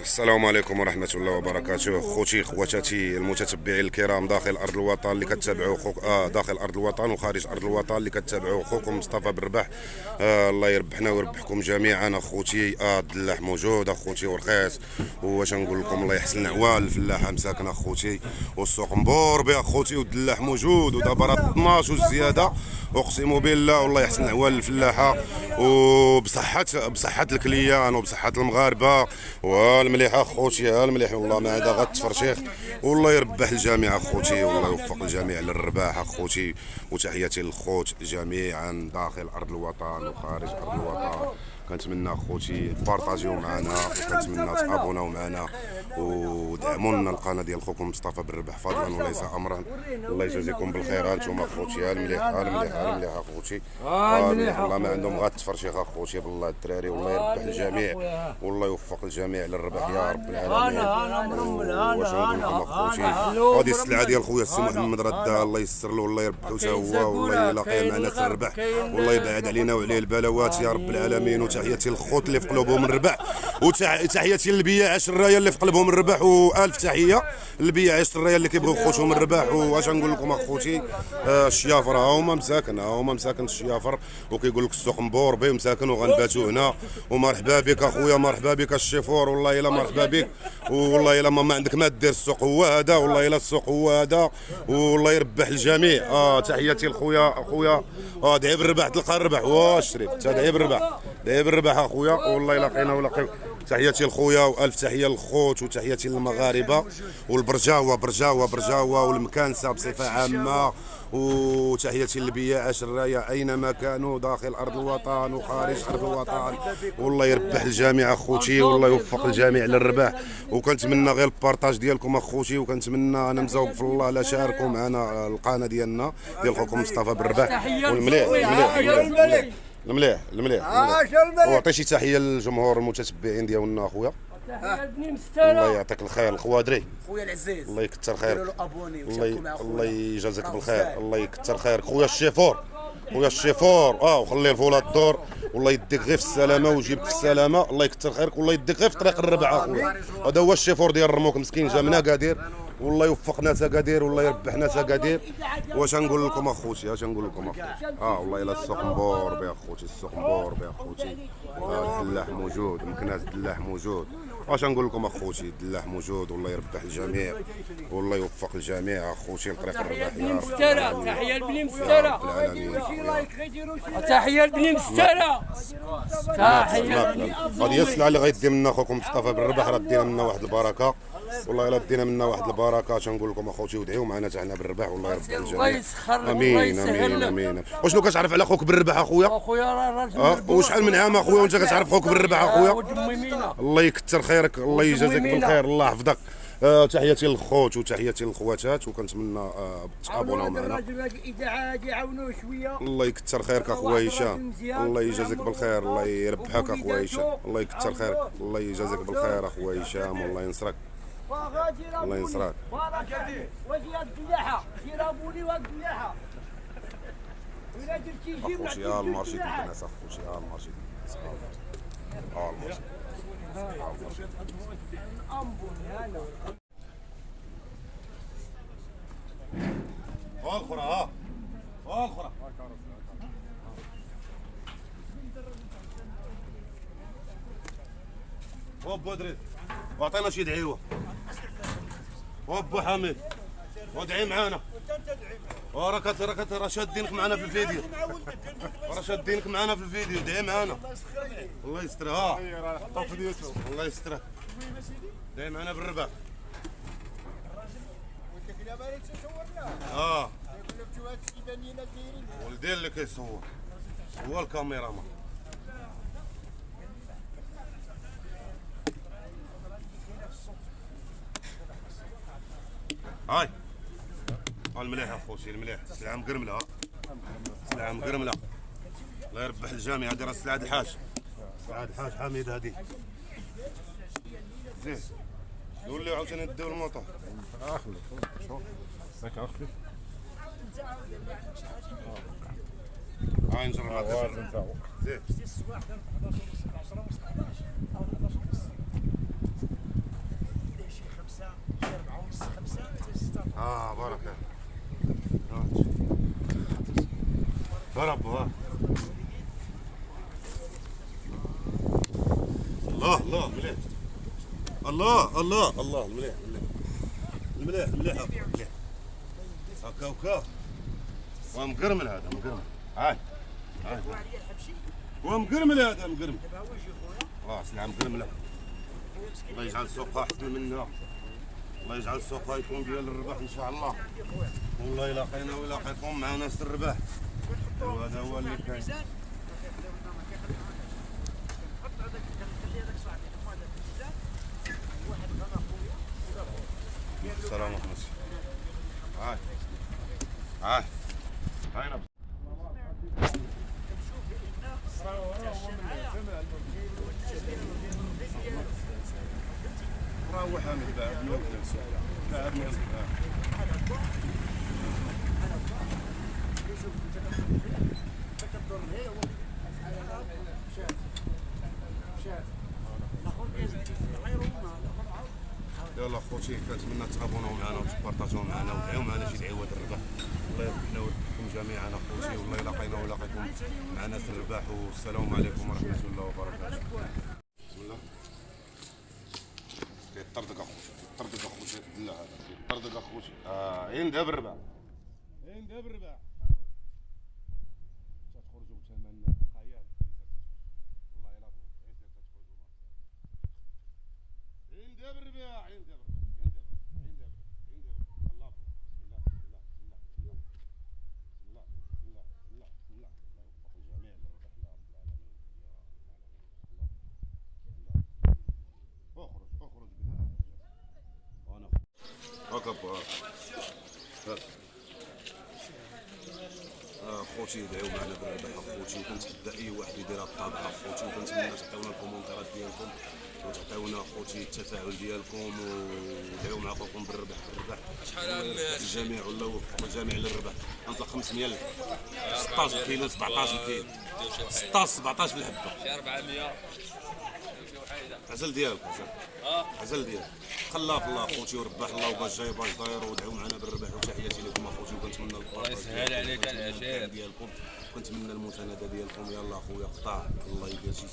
السلام عليكم ورحمة الله وبركاته. خوتي خواتاتي المتتبعين الكرام داخل أرض الوطن اللي كتتابعوا داخل أرض الوطن وخارج أرض الوطن اللي كتتابعوا أخوكم مصطفى بن رباح. الله يربحنا ويربحكم جميعا. أخوتي الدلاح موجود أخوتي ورخيص، واش نقول لكم الله يحسن العوال. الفلاحة مساكنة أخوتي، والسوق مبوربي أخوتي، والدلاح موجود، ودابا راه 12 وزيادة أقسم بالله. والله يحسن العوال الفلاحة بصحة الكليان وبصحة المغاربة والمليحة اخوتي. المليح والله ما عندها غير التفرشيخ. والله يربح الجميع اخوتي، والله يوفق الجميع للرباح اخوتي. وتحياتي للخوت جميعا داخل ارض الوطن وخارج ارض الوطن. كنتمنى اخوتي تبارطاجيو معنا، وكنتمنى تابوناو معنا ودعموا لنا القناه ديال خوكم مصطفى بن رباح فضلا وليس امرا. الله يجازيكم بالخير انتم اخوتي. المليح المليح اخوتي. والله ما عندهم غير التفرشيخ اخوتي بالله الدراري. والله يربح الجميع والله يوفق الجميع للربح يا رب العالمين. واش نقول لكم اخوتي، هذه السلعه ديال خويا السي محمد راه الله يسر له والله يربحو حتى هو، والله يلاقي معنا في الربح، والله يبعد علينا وعليه البلاوات يا رب العالمين. وتحياتي للخوت اللي في قلوبهم الربح، وتحياتي للبياع الرايه اللي في قلبهم الربح، والف تحيه للبياع الرايه اللي كيبغيو خوتهم الربح. واش نقول لكم اخوتي، الشيافر هما مساكن الشيافر، وكيقول لك السوق مبوربي مساكن وغنباتوا هنا. ومرحبا بك اخويا، مرحبا بك الشيفور، والله الا مرحبا بك. والله الا ما عندك ما دير، السوق هو هذا، والله الا السوق هو هذا. والله يربح الجميع. تحياتي اخويا دعي بالربح تلقى الربح. شريف دعي بالربح، دعي بالربح اخويا، والله لقينا ولقينا. تحياتي لخويا والف تحيه للخوت، وتحياتي للمغاربه والبرجاوه والمكانسه بصفه عامه. وتحياتي للبياع الرايه اينما كانوا داخل ارض الوطن وخارج ارض الوطن. والله يربح الجميع اخوتي، والله يوفق الجميع للربح. وكنتمنى غير البارطاج ديالكم اخوتي، وكنتمنى انا مزوق في الله لا شاركوا معنا القناه ديالنا ديال خوكم مصطفى بن رباح. المليح وعطي شي تحيه للجمهور المتتبعين ديالنا اخويا. الله يعطيك الخير الخوادري، خويا العزيز، الله يكثر خيرك، الله يجازيك بالخير، الله الله يكثر خيرك. خويا الشيفور وخلي الفولاد الدور، والله يديك غير في السلامه ويجيبك في السلامه. الله يكثر خيرك، والله يديك غير في طريق الربح اخويا. هذا هو الشيفور ديال الرموك مسكين، جا من اكادير، والله يوفقنا اكادير، والله يربحنا اكادير. واش نقول لكم اخوتي، والله الا السوق مبوربي اخوتي، السوق مبوربي اخوتي. الدلاح موجود، مكناس الدلاح موجود. واش نقول لكم اخوتي، الدلاح موجود، والله يربح الجميع والله يوفق الجميع اخوتي لطريق الربح يا رب. تحيه لبني مسترة، تحيه لبني مسترة، تحيه. هذه السلعه اللي غيدي منا خوكم مصطفى بن رباح، راه دينا منا واحد البركه، والله الا دينا منا واحد البركه. تنقول لكم اخوتي ودعيو معنا حتى حنا بالربح، والله يربح الجميع. الله يسخر لك، امين امين امين. وشنو كتعرف على خوك بالربح اخويا؟ اخويا راه راجل وشحال من عام اخويا وانت كتعرف خوك بالربح اخويا؟ ودميمينا. الله يكثر خيرك، الله يجازيك بالخير، الله يحفظك. تحياتي للخوت وتحياتي للخواتات، وكنتمنى تابوناو معنا. الله يكثر خيرك اخويا هشام، الله يجازيك بالخير، الله يربحك اخويا هشام، الله يكثر خيرك، الله يجازيك بالخير اخويا هشام، والله ينصرك، الله ينصرك. اخوتي المارشي ديال الناس، اخوتي المارشي ديال الناس، اخرى هوب دريد وعطينا شي دعيوه. هوب حميد ودعي معانا، راه شادينك معنا في الفيديو، دعي معانا. الله يسترها، الله يسترها، دعي معانا بالرباح. ولدي اللي كيصور هو الكاميرامان. هاي المليح اخوتي، المليح، السلعه مقرمله، السلعه مقرمله. الله يربح الجميع. هذه راه سلعه الحاج، حميد هذه زين. قول لي عاوتاني نديو الموطور. هاي نجربها زين. بركه. بربا الله الله مليح. الله الله الله مليح مليح مليح مليح. هكا وكا ومقرمل هذا مقرمل. هاي هاي ومقرمل هذا مقرمل. سلام مقرمله. الله يجعل سوقها حسن منا، الله يجعل سوقها يكون ديال الربح ان شاء الله، والله يلاقينا ويلاقيكم مع ناس الربح، وهذا هو اللي كاين. السلام عليكم. هاي هاي هاي روح انا بعد ما بعد ما يلا خوتي كنتمنى تابوناو معنا وتبارطاجيو معنا ودعيو معنا شي دعوه الربح. الله يربحنا ويربحكم جميعا اخوتي، والله يلاقينا ويلاقيكم مع ناس الرباح، والسلام عليكم ورحمه الله وبركاته. بسم الله. كيطردق اخوتي، كيطردق اخوتي بالله هذا كيطردق اخوتي. عين داب الرباح، عين داب الرباح. تخرجوا بثمن خيال، والله الا غير تخرجوا عين داب الرباح، عين داب خوتي يدعيو معنا بالربح اخوتي، وكنتحدى اي واحد يدير هاد الطابع اخوتي، وكنتمنى تعطيونا الكومونتيرات ديالكم وتعطيونا اخوتي التفاعل ديالكم، ودعيو مع خوكم بالربح شحال الجميع، والله يوفق الجميع للربح. انطلق 500 16 كيلو 17 كيلو 16 17 الحبه شي 400 عزل ديالك عزل ديالك. خلاف الله اخوتي وربح الله وباش جاي باش داير، ودعيو معنا بالربح، وتحياتي لكم اخوتي، وكنتمنى الله يسهل عليك العشير ديالكم، كنتمنى المسانده ديالكم. يلا اخويا قطع الله يدير شي